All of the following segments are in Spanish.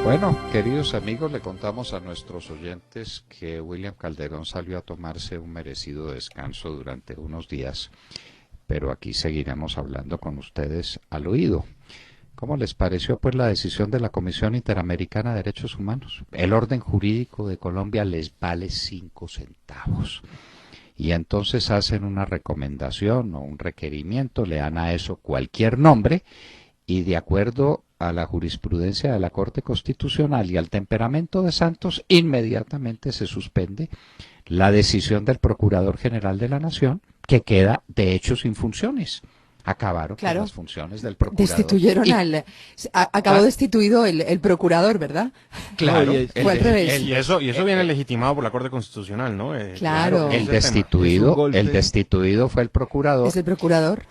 Bueno, queridos amigos, le contamos a nuestros oyentes que William Calderón salió a tomarse un merecido descanso durante unos días, pero aquí seguiremos hablando con ustedes al oído. ¿Cómo les pareció pues la decisión de la Comisión Interamericana de Derechos Humanos? El orden jurídico de Colombia les vale 5 centavos. Y entonces hacen una recomendación o un requerimiento, le dan a eso cualquier nombre, y de acuerdo a la jurisprudencia de la Corte Constitucional y al temperamento de Santos, inmediatamente se suspende la decisión del Procurador General de la Nación, que queda de hecho sin funciones. Acabaron con las funciones del procurador. Destituyeron acabó destituido el procurador, ¿verdad? Claro. Fue al revés. Y eso viene legitimado por la Corte Constitucional, ¿no? Claro. El destituido fue el procurador. Es el procurador.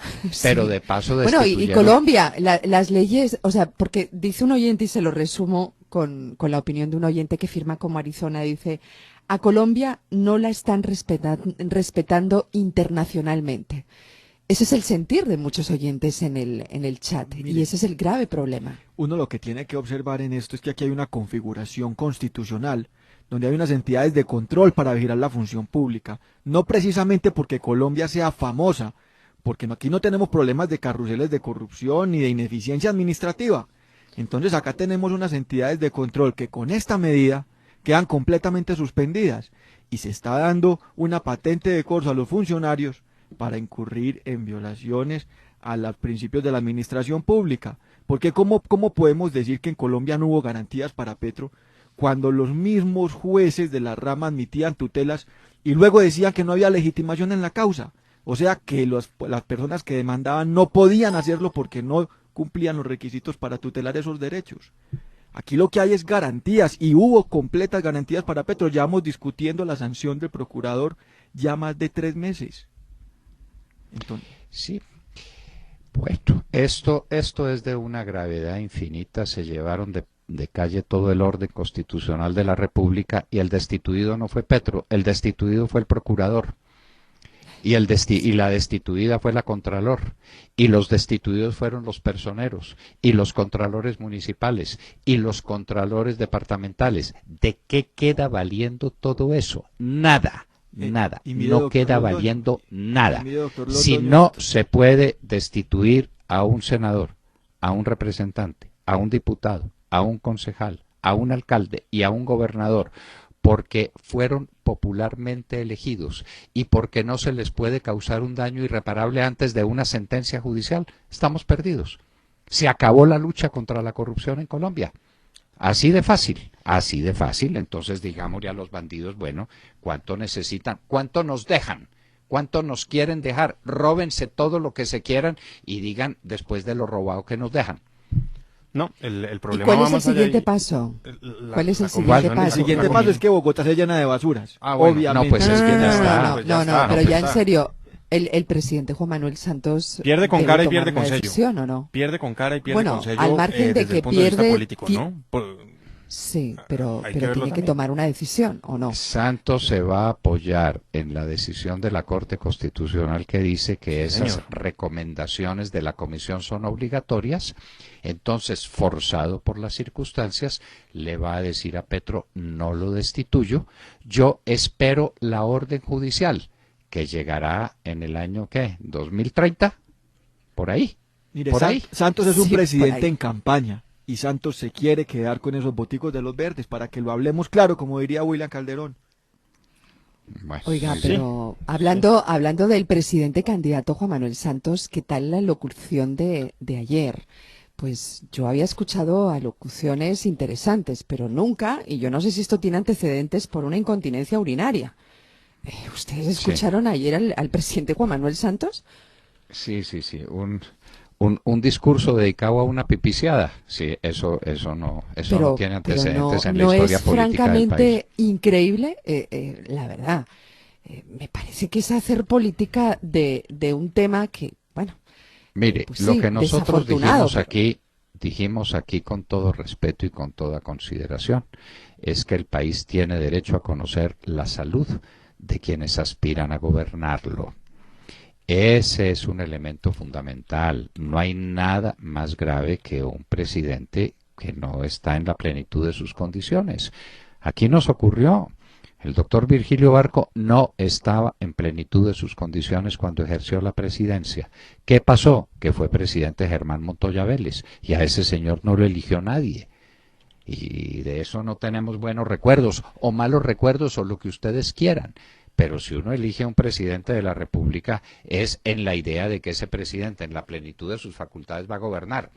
Pero sí. de paso Bueno, y Colombia, las leyes, o sea, porque dice un oyente, y se lo resumo con la opinión de un oyente que firma como Arizona, dice: a Colombia no la están respetando internacionalmente. Ese es el sentir de muchos oyentes en el chat. Mire, y ese es el grave problema. Uno lo que tiene que observar en esto es que aquí hay una configuración constitucional donde hay unas entidades de control para vigilar la función pública. No precisamente porque Colombia sea famosa, porque aquí no tenemos problemas de carruseles de corrupción ni de ineficiencia administrativa. Entonces acá tenemos unas entidades de control que con esta medida quedan completamente suspendidas y se está dando una patente de corso a los funcionarios para incurrir en violaciones a los principios de la administración pública. Porque ¿cómo podemos decir que en Colombia no hubo garantías para Petro cuando los mismos jueces de la rama admitían tutelas y luego decían que no había legitimación en la causa? O sea que las personas que demandaban no podían hacerlo porque no cumplían los requisitos para tutelar esos derechos. Aquí lo que hay es garantías, y hubo completas garantías para Petro. Llevamos discutiendo la sanción del procurador ya más de 3 meses. Entonces, sí, bueno, esto es de una gravedad infinita. Se llevaron de calle todo el orden constitucional de la República, y el destituido no fue Petro, el destituido fue el procurador, y la destituida fue la contralor, y los destituidos fueron los personeros, y los contralores municipales, y los contralores departamentales. ¿De qué queda valiendo todo eso? Nada. Nada, no queda valiendo nada. Si no se puede destituir a un senador, a un representante, a un diputado, a un concejal, a un alcalde y a un gobernador, porque fueron popularmente elegidos y porque no se les puede causar un daño irreparable antes de una sentencia judicial, estamos perdidos. Se acabó la lucha contra la corrupción en Colombia. Así de fácil. Entonces digámosle a los bandidos, bueno, ¿cuánto necesitan? ¿Cuánto nos dejan? ¿Cuánto nos quieren dejar? Róbense todo lo que se quieran y digan después de lo robado que nos dejan. No, el problema. ¿Y cuál es el siguiente paso? ¿Cuál es el siguiente paso? El siguiente paso es que Bogotá se llena de basuras. Bueno, obviamente. No, pues es que ya está. No, pero ya en serio. El presidente Juan Manuel Santos pierde con cara y pierde con sello. ¿O no? Pierde con cara y pierde con sello. Al margen de que pierde político, ¿no? Sí, pero tiene que tomar una decisión, ¿o no? Santos se va a apoyar en la decisión de la Corte Constitucional que dice que esas recomendaciones de la Comisión son obligatorias. Entonces, forzado por las circunstancias, le va a decir a Petro: no lo destituyo, yo espero la orden judicial, que llegará en el año, ¿qué? ¿2030? ¿Por ahí? Mire, ¿Por ahí? Santos es un presidente en campaña, y Santos se quiere quedar con esos boticos de los verdes, para que lo hablemos claro, como diría William Calderón. Bueno, oiga, pero hablando del presidente candidato Juan Manuel Santos, ¿qué tal la locución de ayer? Pues yo había escuchado alocuciones interesantes, pero nunca, y yo no sé si esto tiene antecedentes, por una incontinencia urinaria. ¿Ustedes escucharon ayer al presidente Juan Manuel Santos? Sí. Un discurso dedicado a una pipiciada. Sí, eso no tiene antecedentes en la historia política del país. ¿No es francamente increíble? La verdad, me parece que es hacer política de un tema que, bueno... Mire, pues lo que nosotros dijimos aquí con todo respeto y con toda consideración, es que el país tiene derecho a conocer la salud de quienes aspiran a gobernarlo. Ese es un elemento fundamental. No hay nada más grave que un presidente que no está en la plenitud de sus condiciones. Aquí nos ocurrió. El doctor Virgilio Barco no estaba en plenitud de sus condiciones cuando ejerció la presidencia. ¿Qué pasó? Que fue presidente Germán Montoya Vélez, y a ese señor no lo eligió nadie. Y de eso no tenemos buenos recuerdos, o malos recuerdos, o lo que ustedes quieran. Pero si uno elige a un presidente de la República, es en la idea de que ese presidente, en la plenitud de sus facultades, va a gobernar.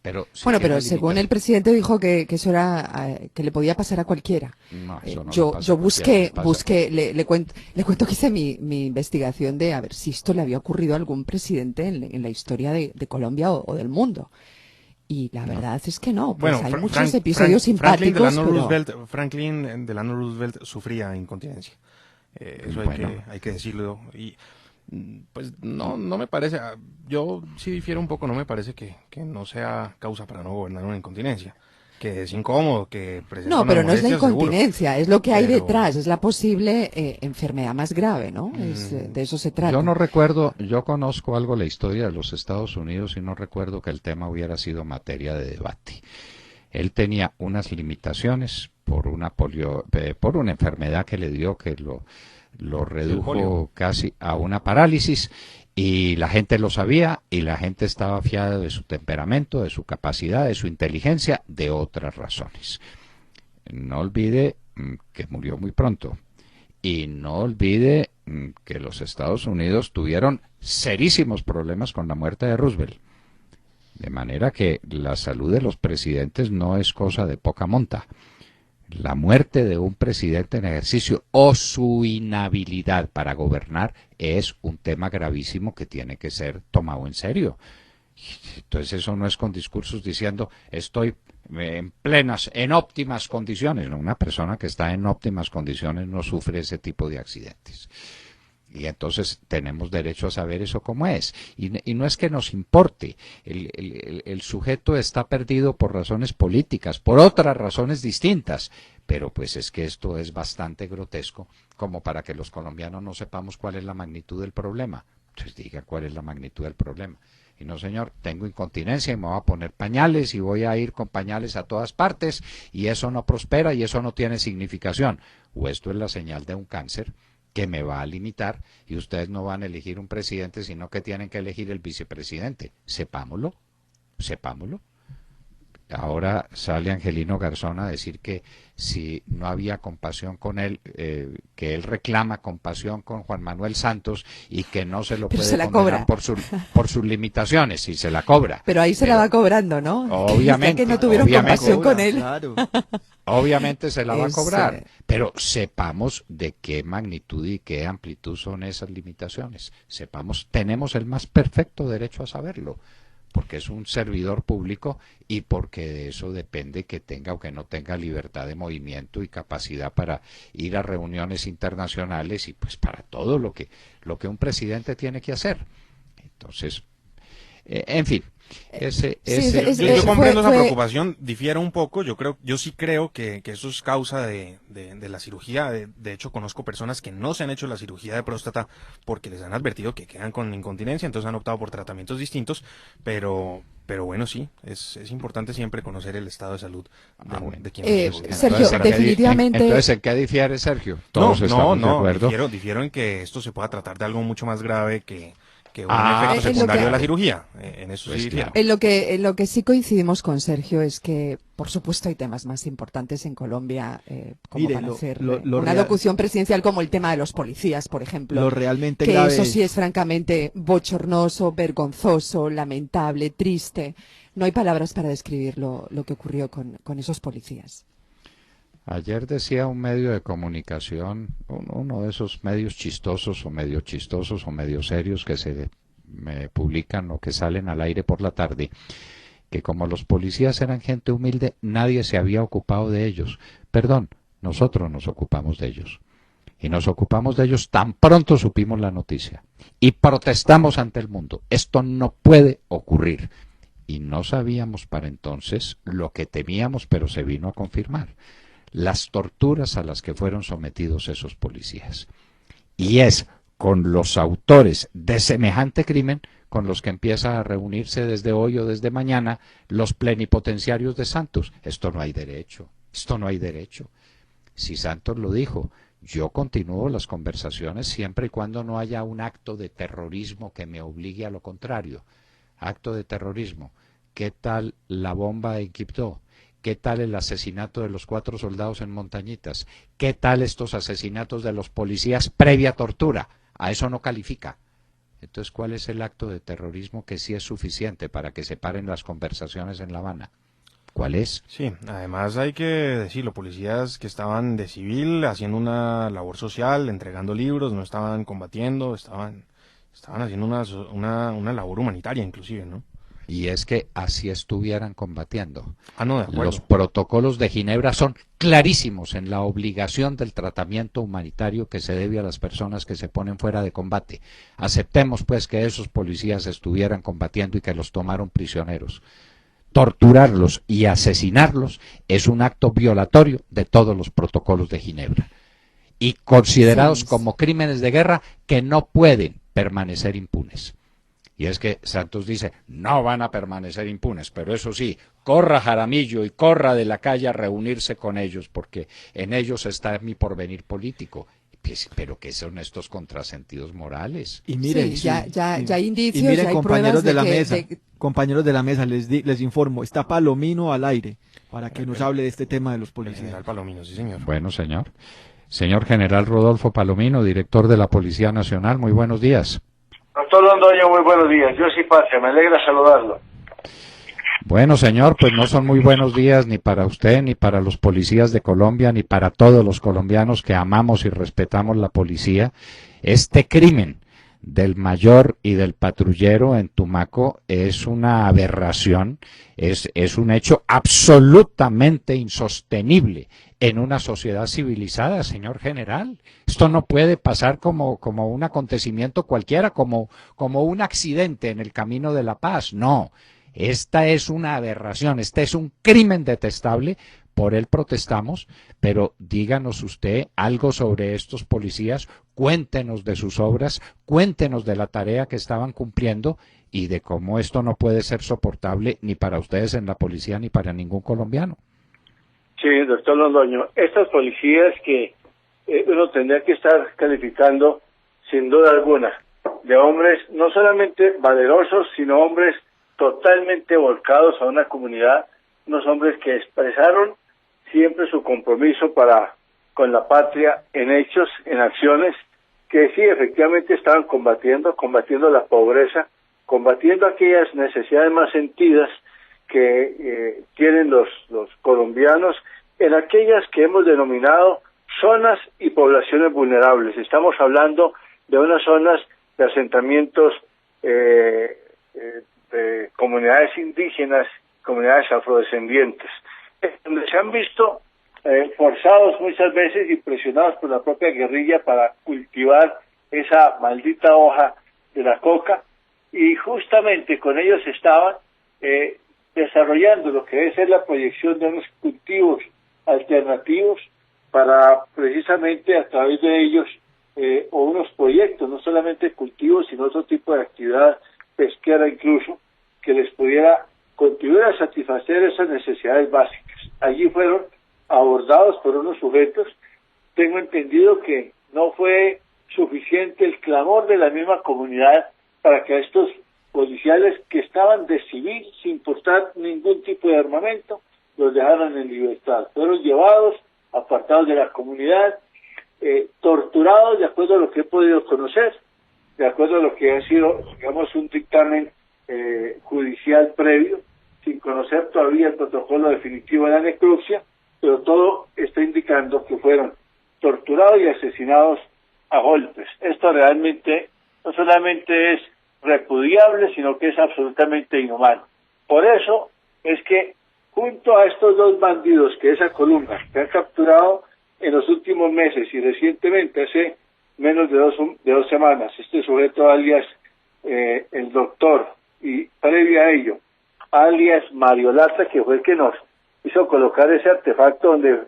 Pero si Bueno, tiene pero según limitaciones, el presidente dijo que eso era, que le podía pasar a cualquiera. no, eso no le Yo, pasa yo a cualquiera, le busqué, pasa. le cuento que hice mi investigación de a ver si esto le había ocurrido a algún presidente en la historia de Colombia o del mundo. Y la verdad es que no, pues Bueno, hay muchos episodios Franklin simpáticos, Delano pero... Roosevelt, Franklin Delano Roosevelt sufría incontinencia. Eso Bueno. hay que decirlo. Y pues no me parece, yo sí difiero un poco, no me parece que no sea causa para no gobernar una incontinencia. Que es incómodo, que presenta No, unas pero no es la molestias, seguro. incontinencia, es lo que hay Pero detrás, es la posible enfermedad más grave, ¿no? De eso se trata. Yo no recuerdo, yo conozco algo la historia de los Estados Unidos y no recuerdo que el tema hubiera sido materia de debate. Él tenía unas limitaciones por por una enfermedad que le dio que lo redujo polio. casi a una parálisis, y la gente lo sabía y la gente estaba fiada de su temperamento, de su capacidad, de su inteligencia, de otras razones. No olvide que murió muy pronto. Y no olvide que los Estados Unidos tuvieron serísimos problemas con la muerte de Roosevelt. De manera que la salud de los presidentes no es cosa de poca monta. La muerte de un presidente en ejercicio o su inhabilidad para gobernar es un tema gravísimo que tiene que ser tomado en serio. Entonces eso no es con discursos diciendo estoy en óptimas condiciones. No, una persona que está en óptimas condiciones no sufre ese tipo de accidentes. Y entonces tenemos derecho a saber eso cómo es. Y no es que nos importe. El sujeto está perdido por razones políticas, por otras razones distintas. Pero pues es que esto es bastante grotesco como para que los colombianos no sepamos cuál es la magnitud del problema. Entonces diga cuál es la magnitud del problema. Y no, señor, tengo incontinencia y me voy a poner pañales y voy a ir con pañales a todas partes y eso no prospera y eso no tiene significación. O esto es la señal de un cáncer que me va a limitar y ustedes no van a elegir un presidente, sino que tienen que elegir el vicepresidente. Sepámoslo, sepámoslo. Ahora sale Angelino Garzón a decir que si no había compasión con él, que él reclama compasión con Juan Manuel Santos y que no se lo Pero puede se la condenar cobra. por sus limitaciones, y se la cobra. Pero ahí se la va cobrando, ¿no? Obviamente, Que no tuvieron obviamente. compasión con él. Claro. Obviamente se la va a Es, cobrar, pero sepamos de qué magnitud y qué amplitud son esas limitaciones. Sepamos, tenemos el más perfecto derecho a saberlo, porque es un servidor público y porque de eso depende que tenga o que no tenga libertad de movimiento y capacidad para ir a reuniones internacionales y pues para todo lo que un presidente tiene que hacer. Entonces, en fin, Sí, Yo comprendo esa fue- preocupación, difiero un poco, yo sí creo que eso es causa de la cirugía, de hecho conozco personas que no se han hecho la cirugía de próstata porque les han advertido que quedan con incontinencia, entonces han optado por tratamientos distintos, pero bueno, sí, es importante siempre conocer el estado de salud de quienes nos buscan. Sergio, definitivamente- Entonces, ¿en qué difiere Sergio? No, Todos estamos de acuerdo. difiero en que esto se pueda tratar de algo mucho más grave que un Ah, efecto es lo secundario que- de la cirugía, en eso Pues sí difiero. claro. En lo que sí coincidimos con Sergio es que, por supuesto, hay temas más importantes en Colombia, como Mire, para lo- hacer lo una real- locución presidencial, como el tema de los policías, por ejemplo. Lo realmente Que grave eso sí es francamente bochornoso, vergonzoso, lamentable, triste. No hay palabras para describir lo que ocurrió con esos policías. Ayer decía un medio de comunicación, uno de esos medios chistosos o medio serios que se me publican o que salen al aire por la tarde, que como los policías eran gente humilde, nadie se había ocupado de ellos. Perdón, nosotros nos ocupamos de ellos. Y nos ocupamos de ellos tan pronto supimos la noticia. Y protestamos ante el mundo. Esto no puede ocurrir. Y no sabíamos para entonces lo que temíamos, pero se vino a confirmar. Las torturas a las que fueron sometidos esos policías. Y es con los autores de semejante crimen con los que empieza a reunirse desde hoy o desde mañana los plenipotenciarios de Santos. Esto no hay derecho, esto no hay derecho. Si Santos lo dijo, yo continúo las conversaciones siempre y cuando no haya un acto de terrorismo que me obligue a lo contrario. Acto de terrorismo. ¿Qué tal la bomba en Quibdó? ¿Qué tal el asesinato de los 4 soldados en Montañitas? ¿Qué tal estos asesinatos de los policías previa tortura? A eso no califica. Entonces, ¿cuál es el acto de terrorismo que sí es suficiente para que se paren las conversaciones en La Habana? ¿Cuál es? Sí, además hay que decirlo, policías que estaban de civil haciendo una labor social, entregando libros, no estaban combatiendo, estaban haciendo una labor humanitaria inclusive, ¿no? Y es que así estuvieran combatiendo. No, de acuerdo. Los protocolos de Ginebra son clarísimos en la obligación del tratamiento humanitario que se debe a las personas que se ponen fuera de combate. Aceptemos pues que esos policías estuvieran combatiendo y que los tomaron prisioneros. Torturarlos y asesinarlos es un acto violatorio de todos los protocolos de Ginebra y considerados como crímenes de guerra que no pueden permanecer impunes. Y es que Santos dice, no van a permanecer impunes, pero eso sí, corra Jaramillo y corra de la calle a reunirse con ellos, porque en ellos está mi porvenir político. Pero ¿qué son estos contrasentidos morales? Y miren, sí, ya hay indicios, y miren, ya hay compañeros pruebas de la que, mesa, compañeros de la mesa, les informo, está Palomino al aire para que nos hable de este tema de los El policías. general Palomino, sí señor. Bueno, señor. Señor general Rodolfo Palomino, director de la Policía Nacional, muy buenos días. Doctor Londoño, muy buenos días. Yo sí, Patria, me alegra saludarlo. Bueno, señor, pues no son muy buenos días ni para usted, ni para los policías de Colombia, ni para todos los colombianos que amamos y respetamos la policía. Este crimen del mayor y del patrullero en Tumaco es una aberración, es un hecho absolutamente insostenible en una sociedad civilizada, señor general. Esto no puede pasar como un acontecimiento cualquiera, como un accidente en el camino de la paz. No, esta es una aberración, este es un crimen detestable. Por él protestamos, pero díganos usted algo sobre estos policías, cuéntenos de sus obras, cuéntenos de la tarea que estaban cumpliendo y de cómo esto no puede ser soportable ni para ustedes en la policía ni para ningún colombiano. Sí, doctor Londoño, estas policías que uno tendría que estar calificando sin duda alguna de hombres no solamente valerosos, sino hombres totalmente volcados a una comunidad, unos hombres que expresaron siempre su compromiso con la patria en hechos, en acciones, que sí, efectivamente estaban combatiendo la pobreza, combatiendo aquellas necesidades más sentidas que tienen los colombianos en aquellas que hemos denominado zonas y poblaciones vulnerables. Estamos hablando de unas zonas de asentamientos de comunidades indígenas, comunidades afrodescendientes, donde se han visto forzados muchas veces y presionados por la propia guerrilla para cultivar esa maldita hoja de la coca, y justamente con ellos estaban desarrollando lo que debe ser la proyección de unos cultivos alternativos para precisamente a través de ellos o unos proyectos, no solamente cultivos sino otro tipo de actividad pesquera incluso, que les pudiera contribuir a satisfacer esas necesidades básicas. Allí fueron abordados por unos sujetos. Tengo entendido que no fue suficiente el clamor de la misma comunidad para que estos policiales que estaban de civil sin portar ningún tipo de armamento los dejaran en libertad. Fueron llevados, apartados de la comunidad, torturados de acuerdo a lo que he podido conocer, de acuerdo a lo que ha sido, digamos, un dictamen judicial previo, sin conocer todavía el protocolo definitivo de la necropsia, pero todo está indicando que fueron torturados y asesinados a golpes. Esto realmente no solamente es repudiable, sino que es absolutamente inhumano. Por eso es que junto a estos dos bandidos que esa columna que han capturado en los últimos meses y recientemente hace menos de dos semanas, este sujeto alias el doctor, y previo a ello alias Mariolata, que fue el que nos hizo colocar ese artefacto donde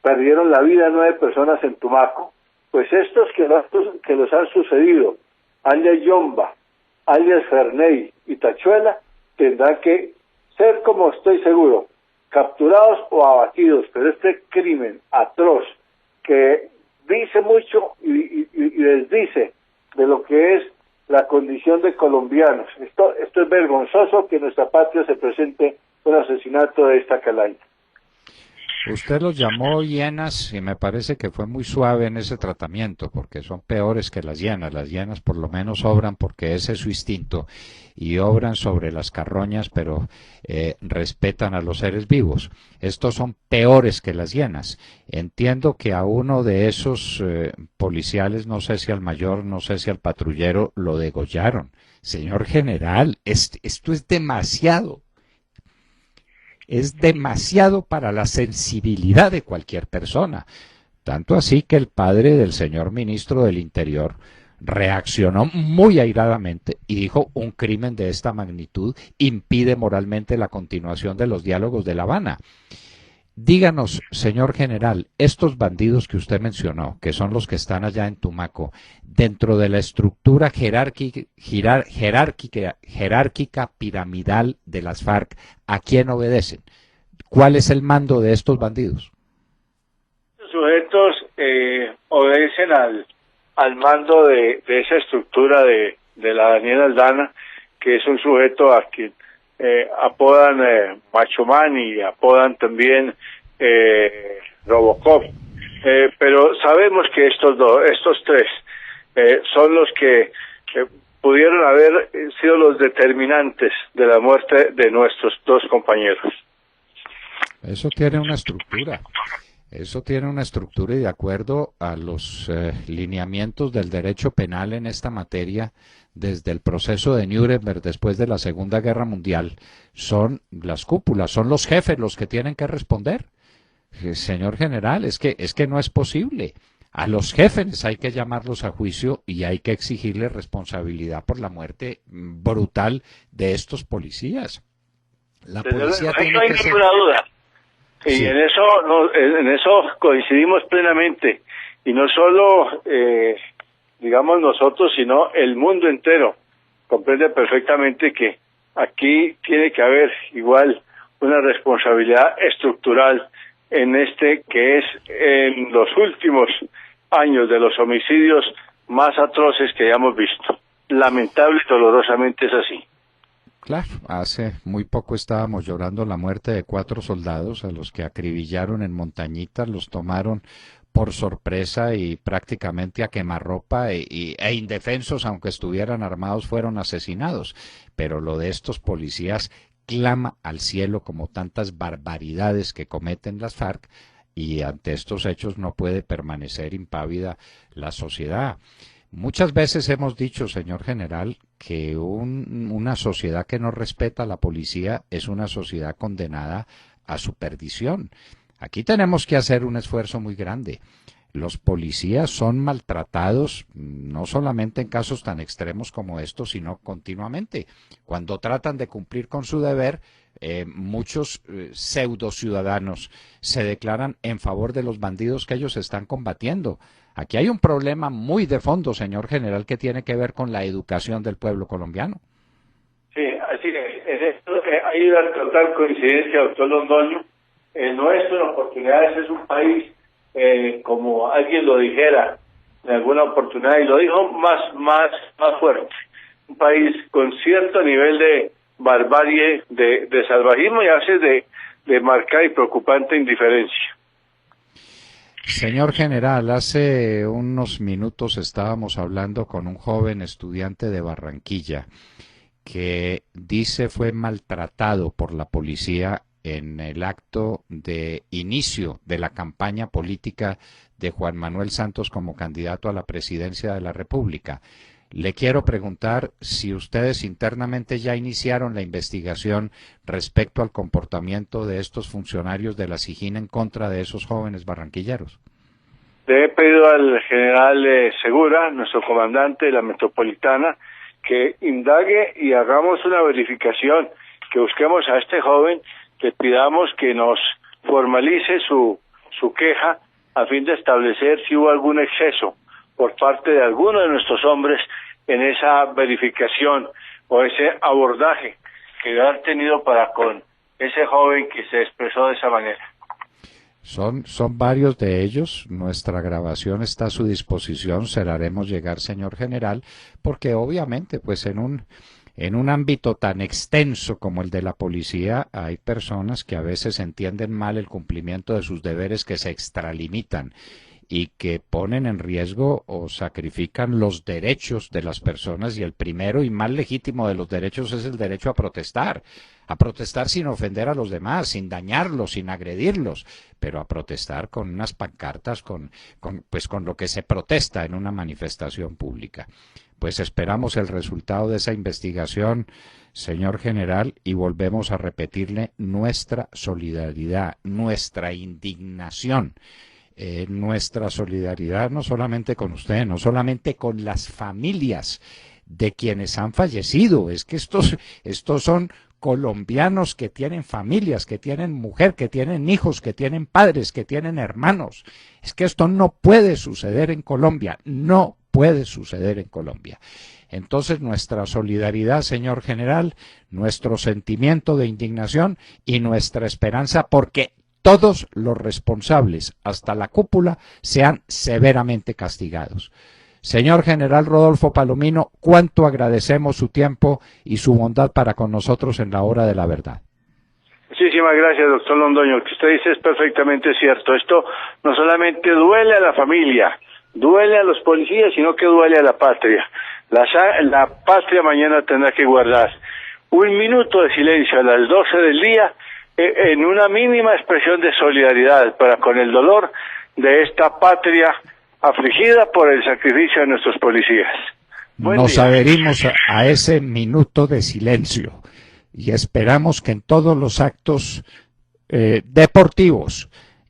perdieron la vida 9 personas en Tumaco, pues estos que los han sucedido, alias Yomba, alias Ferney y Tachuela, tendrán que ser, como estoy seguro, capturados o abatidos. Pero este crimen atroz que dice mucho y les dice de lo que es la condición de colombianos. Esto es vergonzoso que en nuestra patria se presente un asesinato de esta calaña. Usted los llamó hienas y me parece que fue muy suave en ese tratamiento, porque son peores que las hienas. Las hienas por lo menos obran porque ese es su instinto y obran sobre las carroñas, pero respetan a los seres vivos. Estos son peores que las hienas. Entiendo que a uno de esos policiales, no sé si al mayor, no sé si al patrullero, lo degollaron. Señor general, esto es demasiado. Es demasiado para la sensibilidad de cualquier persona. Tanto así que el padre del señor ministro del Interior reaccionó muy airadamente y dijo: un crimen de esta magnitud impide moralmente la continuación de los diálogos de La Habana. Díganos, señor general, estos bandidos que usted mencionó, que son los que están allá en Tumaco, dentro de la estructura jerárquica piramidal de las FARC, ¿a quién obedecen? ¿Cuál es el mando de estos bandidos? Los sujetos obedecen al mando de esa estructura de la Daniela Aldana, que es un sujeto a quien apodan Macho Man y apodan también Robocop, pero sabemos que estos tres son los que pudieron haber sido los determinantes de la muerte de nuestros dos compañeros. Eso tiene una estructura. Eso tiene una estructura y de acuerdo a los lineamientos del derecho penal en esta materia, desde el proceso de Nuremberg después de la Segunda Guerra Mundial, son las cúpulas, son los jefes los que tienen que responder. Señor general, es que no es posible. A los jefes hay que llamarlos a juicio y hay que exigirles responsabilidad por la muerte brutal de estos policías. La policía no hay ninguna duda. Y sí, en eso coincidimos plenamente. Y no solo, digamos nosotros, sino el mundo entero comprende perfectamente que aquí tiene que haber igual una responsabilidad estructural en este que es en los últimos años de los homicidios más atroces que hayamos visto. Lamentable y dolorosamente es así. Claro, hace muy poco estábamos llorando la muerte de 4 soldados a los que acribillaron en Montañita, los tomaron por sorpresa y prácticamente a quemarropa e indefensos, aunque estuvieran armados, fueron asesinados. Pero lo de estos policías clama al cielo como tantas barbaridades que cometen las FARC, y ante estos hechos no puede permanecer impávida la sociedad. Muchas veces hemos dicho, señor general, que una sociedad que no respeta a la policía es una sociedad condenada a su perdición. Aquí tenemos que hacer un esfuerzo muy grande. Los policías son maltratados no solamente en casos tan extremos como estos, sino continuamente. Cuando tratan de cumplir con su deber, muchos pseudo ciudadanos se declaran en favor de los bandidos que ellos están combatiendo. Aquí hay un problema muy de fondo, señor general, que tiene que ver con la educación del pueblo colombiano. Sí, así es. En esto hay una total coincidencia, doctor Londoño. El nuestro, en oportunidades, es un país, como alguien lo dijera en alguna oportunidad, y lo dijo más fuerte, un país con cierto nivel de barbarie, de salvajismo y a veces de marcada y preocupante indiferencia. Señor general, hace unos minutos estábamos hablando con un joven estudiante de Barranquilla que dice fue maltratado por la policía en el acto de inicio de la campaña política de Juan Manuel Santos como candidato a la presidencia de la República. Le quiero preguntar si ustedes internamente ya iniciaron la investigación respecto al comportamiento de estos funcionarios de la SIJIN en contra de esos jóvenes barranquilleros. Le he pedido al general Segura, nuestro comandante de la Metropolitana, que indague y hagamos una verificación, que busquemos a este joven, que pidamos que nos formalice su queja a fin de establecer si hubo algún exceso por parte de alguno de nuestros hombres en esa verificación o ese abordaje que han tenido para con ese joven que se expresó de esa manera. Son varios de ellos. Nuestra grabación está a su disposición. Se la haremos llegar, señor general, porque obviamente, pues en un ámbito tan extenso como el de la policía, hay personas que a veces entienden mal el cumplimiento de sus deberes, que se extralimitan y que ponen en riesgo o sacrifican los derechos de las personas, y el primero y más legítimo de los derechos es el derecho a protestar sin ofender a los demás, sin dañarlos, sin agredirlos, pero a protestar con unas pancartas, con lo que se protesta en una manifestación pública. Pues esperamos el resultado de esa investigación, señor general, y volvemos a repetirle nuestra solidaridad, nuestra indignación. Nuestra solidaridad no solamente con usted, no solamente con las familias de quienes han fallecido, es que estos son colombianos que tienen familias, que tienen mujer, que tienen hijos, que tienen padres, que tienen hermanos. Es que esto no puede suceder en Colombia, no puede suceder en Colombia. Entonces nuestra solidaridad, señor general, nuestro sentimiento de indignación y nuestra esperanza porque todos los responsables, hasta la cúpula, sean severamente castigados. Señor general Rodolfo Palomino, cuánto agradecemos su tiempo y su bondad para con nosotros en la hora de la verdad. Muchísimas gracias, doctor Londoño. Lo que usted dice es perfectamente cierto. Esto no solamente duele a la familia, duele a los policías, sino que duele a la patria. La patria mañana tendrá que guardar un minuto de silencio a las 12 del día en una mínima expresión de solidaridad para con el dolor de esta patria afligida por el sacrificio de nuestros policías. Nos adherimos a ese minuto de silencio y esperamos que en todos los actos deportivos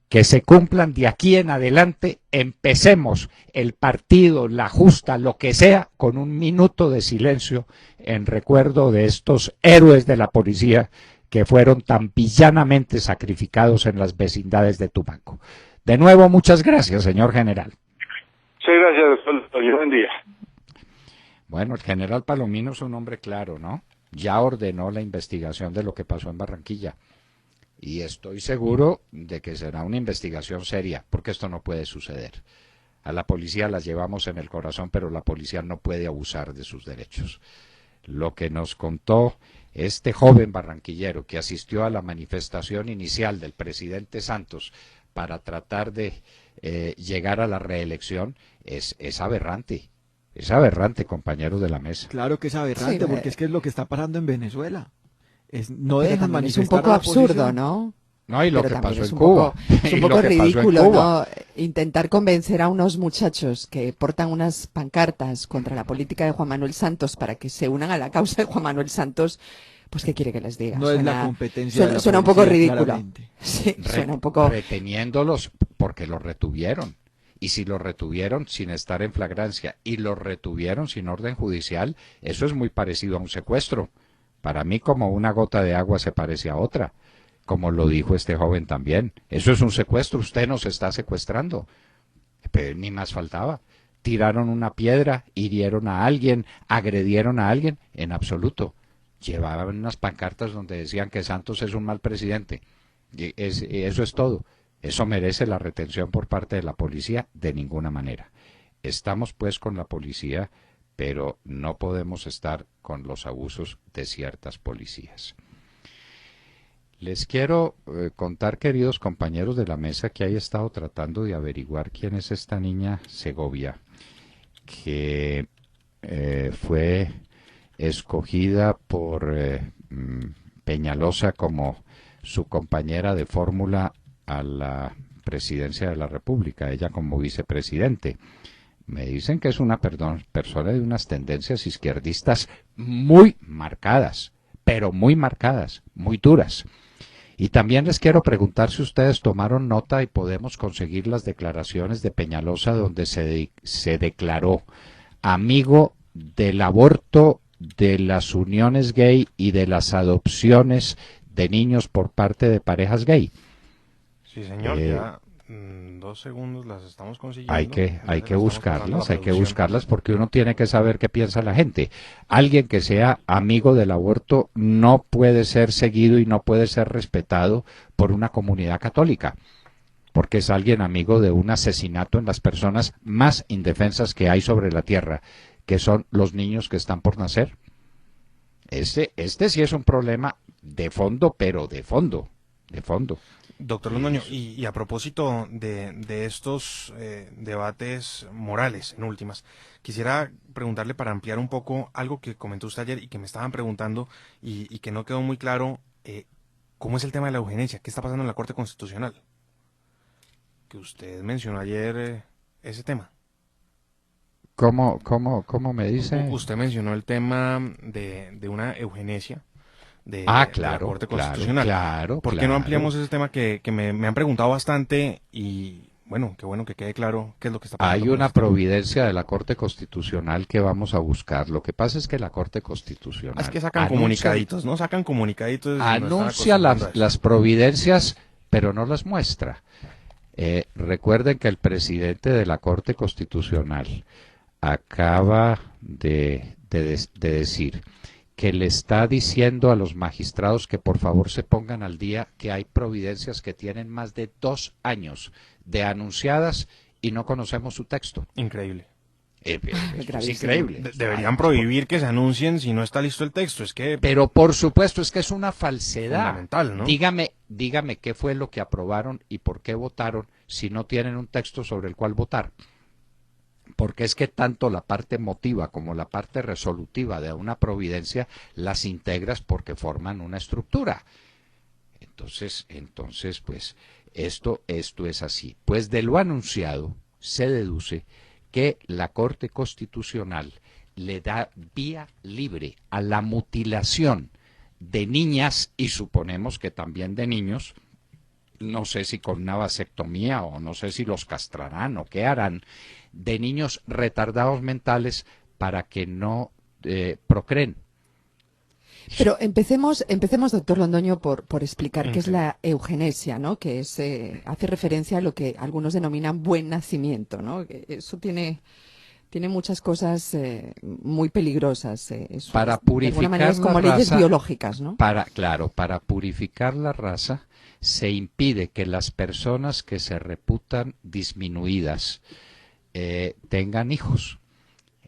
que se cumplan de aquí en adelante, empecemos el partido, la justa, lo que sea, con un minuto de silencio en recuerdo de estos héroes de la policía que fueron tan villanamente sacrificados en las vecindades de Tumaco. De nuevo, muchas gracias, señor general. Sí, gracias, doctor. Buen día. Bueno, el general Palomino es un hombre claro, ¿no? Ya ordenó la investigación de lo que pasó en Barranquilla. Y estoy seguro de que será una investigación seria, porque esto no puede suceder. A la policía la llevamos en el corazón, pero la policía no puede abusar de sus derechos. Lo que nos contó este joven barranquillero que asistió a la manifestación inicial del presidente Santos para tratar de llegar a la reelección es aberrante. Es aberrante, compañeros de la mesa. Claro que es aberrante, sí, porque es que es lo que está pasando en Venezuela. No pero dejan manifestar. Es un poco absurdo, ¿no? No, y lo que pasó en Cuba. Es un poco ridículo, ¿no? Intentar convencer a unos muchachos que portan unas pancartas contra la política de Juan Manuel Santos para que se unan a la causa de Juan Manuel Santos, pues ¿qué quiere que les diga? No es la competencia de la suena policía, un poco ridículo. Claramente. Sí, suena un poco... Reteniéndolos porque los retuvieron. Y si los retuvieron sin estar en flagrancia y los retuvieron sin orden judicial, eso es muy parecido a un secuestro. Para mí, como una gota de agua se parece a otra, como lo dijo este joven también. Eso es un secuestro, usted nos está secuestrando. Pero ni más faltaba. Tiraron una piedra, hirieron a alguien, agredieron a alguien, en absoluto. Llevaban unas pancartas donde decían que Santos es un mal presidente. Y eso es todo. Eso merece la retención por parte de la policía de ninguna manera. Estamos pues con la policía, pero no podemos estar con los abusos de ciertas policías. Les quiero contar, queridos compañeros de la mesa, que he estado tratando de averiguar quién es esta niña Segovia, que fue escogida por Peñalosa como su compañera de fórmula a la presidencia de la República, ella como vicepresidente. Me dicen que es una persona de unas tendencias izquierdistas muy marcadas, pero muy marcadas, muy duras. Y también les quiero preguntar si ustedes tomaron nota y podemos conseguir las declaraciones de Peñalosa donde se declaró amigo del aborto, de las uniones gay y de las adopciones de niños por parte de parejas gay. Sí, señor, 2 segundos, las estamos consiguiendo. Hay que Estamos preparando buscarlas, la hay que producción. buscarlas porque uno tiene que saber qué piensa la gente. Alguien que sea amigo del aborto no puede ser seguido y no puede ser respetado por una comunidad católica, porque es alguien amigo de un asesinato en las personas más indefensas que hay sobre la tierra, que son los niños que están por nacer. Este sí es un problema de fondo, pero de fondo, de fondo. Doctor Londoño, y a propósito de estos debates morales, en últimas, quisiera preguntarle para ampliar un poco algo que comentó usted ayer y que me estaban preguntando y que no quedó muy claro, ¿cómo es el tema de la eugenesia? ¿Qué está pasando en la Corte Constitucional? Que usted mencionó ayer ese tema. ¿Cómo me dice? Usted mencionó el tema de una eugenesia de la Claro, Corte claro, Constitucional. claro, ¿Por qué no claro. ampliamos ese tema que me han preguntado bastante y bueno que quede claro qué es lo que está pasando Hay con una este tema? providencia de la Corte Constitucional que vamos a buscar. Lo que pasa es que la Corte Constitucional Es que sacan comunicaditos, ¿no? Sacan comunicaditos. Y nos están anuncia acostumbrando a eso. las providencias, pero no las muestra. Recuerden que el presidente de la Corte Constitucional acaba de decir que le está diciendo a los magistrados que por favor se pongan al día, que hay providencias que tienen más de 2 años de anunciadas y no conocemos su texto. Increíble. Es Gravísimo. increíble. Deberían prohibir que se anuncien si no está listo el texto. Es que Pero por supuesto es que es una falsedad. Fundamental, ¿no? Dígame qué fue lo que aprobaron y por qué votaron si no tienen un texto sobre el cual votar. Porque es que tanto la parte emotiva como la parte resolutiva de una providencia las integras porque forman una estructura. Entonces, pues, esto es así. Pues de lo anunciado se deduce que la Corte Constitucional le da vía libre a la mutilación de niñas y suponemos que también de niños, no sé si con una vasectomía o no sé si los castrarán o qué harán, de niños retardados mentales para que no procreen. Pero empecemos, doctor Londoño, por explicar qué es Increíble. la eugenesia, ¿no? Que es, hace referencia a lo que algunos denominan buen nacimiento, ¿no? Que eso tiene muchas cosas muy peligrosas. Para de alguna manera es purificar como la leyes raza, biológicas, ¿no? para purificar la raza se impide que las personas que se reputan disminuidas tengan hijos.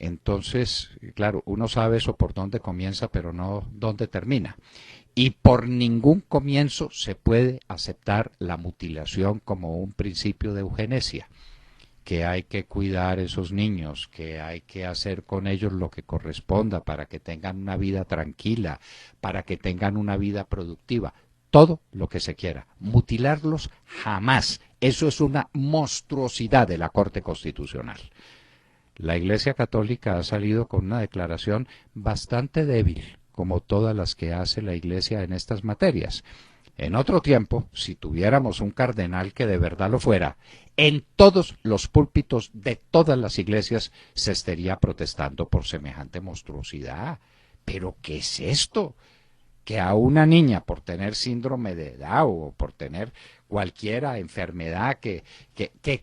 Entonces, claro, uno sabe eso por dónde comienza, pero no dónde termina. Y por ningún comienzo se puede aceptar la mutilación como un principio de eugenesia, que hay que cuidar esos niños, que hay que hacer con ellos lo que corresponda para que tengan una vida tranquila, para que tengan una vida productiva, todo lo que se quiera. Mutilarlos jamás. Eso es una monstruosidad de la Corte Constitucional. La Iglesia Católica ha salido con una declaración bastante débil, como todas las que hace la Iglesia en estas materias. En otro tiempo, si tuviéramos un cardenal que de verdad lo fuera, en todos los púlpitos de todas las iglesias se estaría protestando por semejante monstruosidad. ¿Pero qué es esto? Que a una niña por tener síndrome de Down o por tener cualquier enfermedad que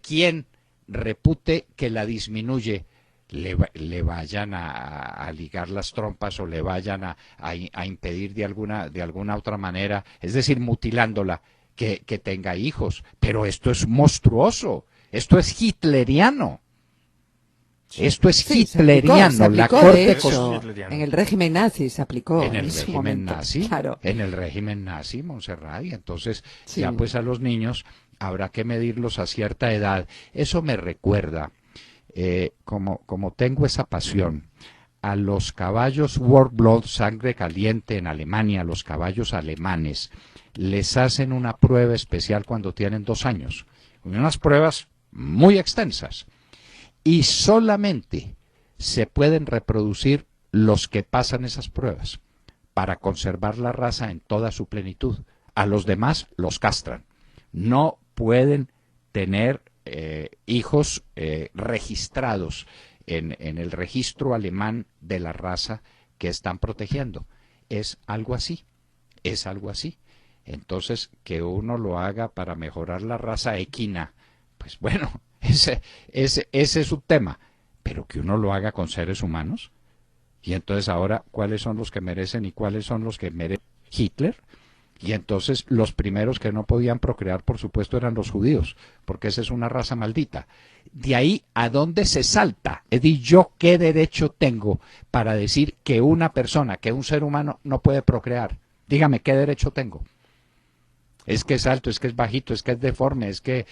quien repute que la disminuye le vayan a ligar las trompas o le vayan a impedir de alguna otra manera, es decir, mutilándola, que tenga hijos. Pero esto es monstruoso, esto es hitleriano. Esto es Sí, hitleriano. se aplicó, La de Corte hecho, hitleriano. en el régimen nazi se aplicó en el su régimen momento. nazi, Claro. en el régimen nazi, Montserrat, y entonces Sí. ya pues a los niños habrá que medirlos a cierta edad. Eso me recuerda, como tengo esa pasión, a los caballos Warmblood, sangre caliente en Alemania, los caballos alemanes, les hacen una prueba especial cuando tienen 2 años, unas pruebas muy extensas, y solamente se pueden reproducir los que pasan esas pruebas para conservar la raza en toda su plenitud. A los demás los castran. No pueden tener hijos registrados en el registro alemán de la raza que están protegiendo. Es algo así, es algo así. Entonces, que uno lo haga para mejorar la raza equina, pues bueno, ese es su tema, pero que uno lo haga con seres humanos. Y entonces ahora, ¿cuáles son los que merecen y cuáles son los que merece Hitler? Y entonces los primeros que no podían procrear, por supuesto, eran los judíos, porque esa es una raza maldita. De ahí, ¿a dónde se salta? Es decir, ¿yo qué derecho tengo para decir que una persona, que un ser humano no puede procrear? Dígame, ¿qué derecho tengo? Es que es alto, es que es bajito, es que es deforme, es que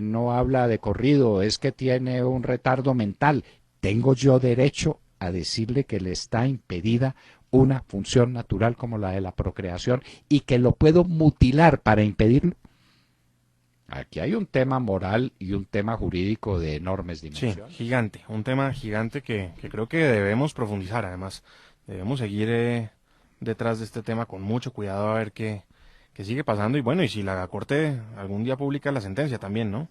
no habla de corrido, es que tiene un retardo mental. ¿Tengo yo derecho a decirle que le está impedida una función natural como la de la procreación y que lo puedo mutilar para impedirlo? Aquí hay un tema moral y un tema jurídico de enormes Sí, dimensiones. gigante, un tema gigante que creo que debemos profundizar. Además, debemos seguir detrás de este tema con mucho cuidado a ver qué sigue pasando. Y bueno, y si la Corte algún día publica la sentencia también, ¿no?